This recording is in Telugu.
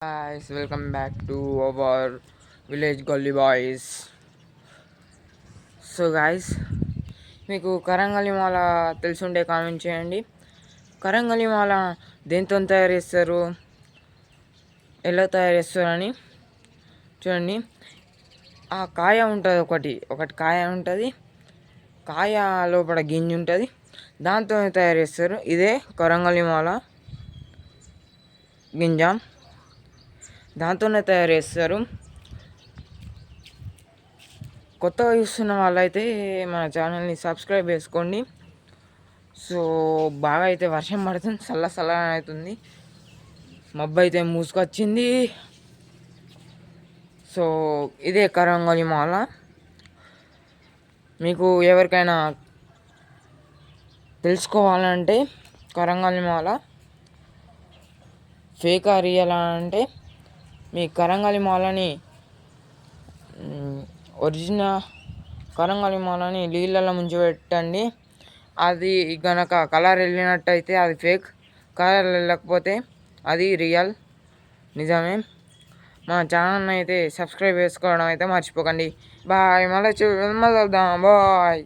Guys, welcome back to our village gully boys. So guys, మీకు కరంగలి మాల తెలుసుంటే కామెంట్ చేయండి. కరంగలి మాల దేంతో తయారు చేస్తారు, ఎలా తయారు చేస్తారని చూడండి. ఆ కాయ ఉంటుంది, ఒకటి కాయ ఉంటుంది. కాయ లోపల గింజ ఉంటుంది, దాంతో తయారు చేస్తారు. ఇదే కరంగలి మాల గింజ, దాంతోనే తయారు చేస్తారు. కొత్తగా చూస్తున్న వాళ్ళైతే మన ఛానల్ని సబ్స్క్రైబ్ చేసుకోండి. సో బాగా అయితే వర్షం పడుతుంది, చల్ల అవుతుంది, మబ్బు అయితే మూసుకొచ్చింది. సో ఇదే కరంగలి మాల. మీకు ఎవరికైనా తెలుసుకోవాలంటే కరంగలి మాల ఫేకా రియల్ అంటే మీ కరంగలి మాలని ఒరిజినల్ కరంగలి మాలని నీళ్ళలో ముంచి పెట్టండి. అది గనక కలర్ వెళ్ళినట్టయితే అది ఫేక్, కలర్ వెళ్ళకపోతే అది రియల్, నిజమే. మా ఛానల్ని అయితే సబ్స్క్రైబ్ చేసుకోవడం అయితే మర్చిపోకండి. బాయ్, మళ్ళీ బాయ్.